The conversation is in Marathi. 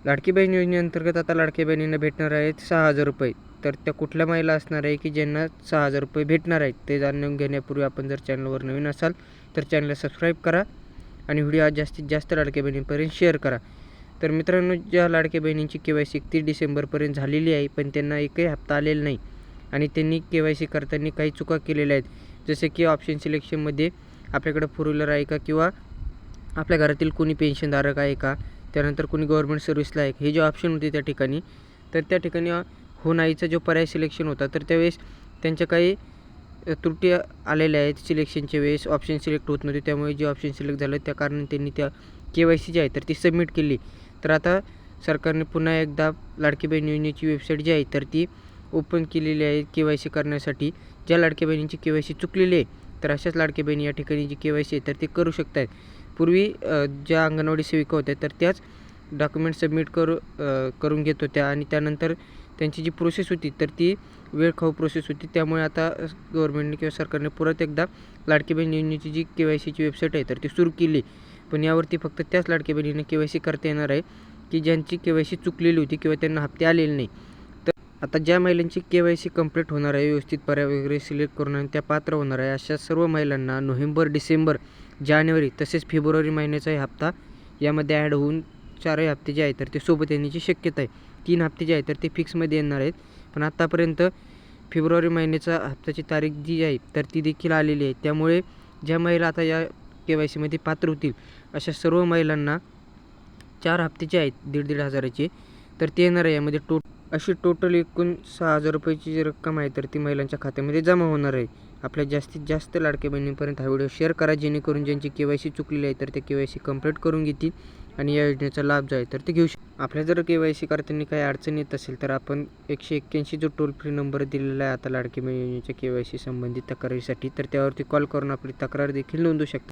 लाडकी बहीण योजनेअंतर्गत आता लाडकी बहिणींना भेटणार आहेत 6,000 रुपये. तर त्या कुठल्या महिला असणार आहे की ज्यांना 6,000 रुपये भेटणार आहेत ते जाणून घेण्यापूर्वी आपण जर चॅनलवर नवीन असाल तर चॅनलला सबस्क्राईब करा आणि व्हिडिओ जास्तीत जास्त लाडक्या बहिणींपर्यंत शेअर करा. तर मित्रांनो, ज्या लाडक्या बहिणींची KYC 31 डिसेंबरपर्यंत झालेली आहे पण त्यांना एकही हप्ता आलेला नाही आणि त्यांनी KYC करताना काही चुका केलेल्या आहेत, जसे की ऑप्शन सिलेक्शनमध्ये आपल्याकडे फोर व्हीलर आहे का किंवा आपल्या घरातील कोणी पेन्शनधारक आहे का, त्यानंतर कोणी गव्हर्नमेंट सर्व्हिसला आहे, हे जे ऑप्शन होते त्या ठिकाणी, तर त्या ठिकाणी हो नाहीचा जो पर्याय सिलेक्शन होता तर त्यावेळेस त्यांच्या काही त्रुटी आलेल्या आहेत. सिलेक्शनच्या वेळेस ऑप्शन सिलेक्ट होत नव्हते, त्यामुळे जे ऑप्शन सिलेक्ट झालं त्या कारणाने त्यांनी त्या KYC जी आहे तर ती सबमिट केली. तर आता सरकारने पुन्हा एकदा लाडकी बहीण योजनेची वेबसाईट जी आहे तर ती ओपन केलेली आहे KYC करण्यासाठी. ज्या लाडक्या बहिणींची KYC चुकलेली आहे तर अशाच लाडक्या बहिणी या ठिकाणी जी KYC आहे तर ते करू शकत आहेत. पूर्वी ज्या अंगणवाडी सेविका होत्या तर त्याच डॉक्युमेंट सबमिट करून घेत होत्या आणि त्यानंतर त्यांची जी प्रोसेस होती तर ती वेळखाऊ प्रोसेस होती. त्यामुळे आता गव्हर्नमेंटने किंवा सरकारने परत एकदा लाडकी बहीण योजनेची जी KYCची वेबसाईट आहे तर ती सुरू केली. पण यावरती फक्त त्याच लाडकी बहिणींना KYC करता येणार आहे की ज्यांची KYC चुकलेली होती किंवा त्यांना हप्ते आलेले नाही. तर आता ज्या महिलांची KYC कंप्लीट होणार आहे, व्यवस्थित पर्याय वगैरे सिलेक्ट करून आणि त्या पात्र होणार आहे, अशा सर्व महिलांना नोव्हेंबर, डिसेंबर, जानेवारी तसेच फेब्रुवारी महिन्याचाही हप्ता यामध्ये ॲड होऊन 4 हप्ते जे आहेत तर ते सोबत येण्याची शक्यता आहे. 3 हप्ते जे आहेत तर ते फिक्समध्ये येणार आहेत. पण आत्तापर्यंत फेब्रुवारी महिन्याचा हप्त्याची तारीख जी आहे तर ती देखील आलेली आहे. त्यामुळे ज्या महिला आता या KYCमध्ये पात्र होतील अशा सर्व महिलांना 4 हप्ते जे आहेत 1,500 हजाराचे तर ते येणार आहे. यामध्ये अशी टोटल एकूण 6,000 रुपयाची जी रक्कम आहे तर ती महिलांच्या खात्यामध्ये जमा होणार आहे. आपल्या जास्तीत जास्त लाडक्या बहिणींपर्यंत हा व्हिडिओ शेअर करा, जेणेकरून ज्यांची KYC चुकलेली आहे तर ते KYC कंप्लीट करून घेतील आणि या योजनेचा लाभ जो आहे तर ते घेऊ शकतात. आपल्या जर KYC करताना काही अडचण येत असेल तर आपण 181 जो टोल फ्री नंबर दिलेला आहे आता लाडकी बहीण योजनेच्या KYC संबंधित तक्रारीसाठी, तर त्यावरती कॉल करून आपली तक्रार देखील नोंदवू शकता.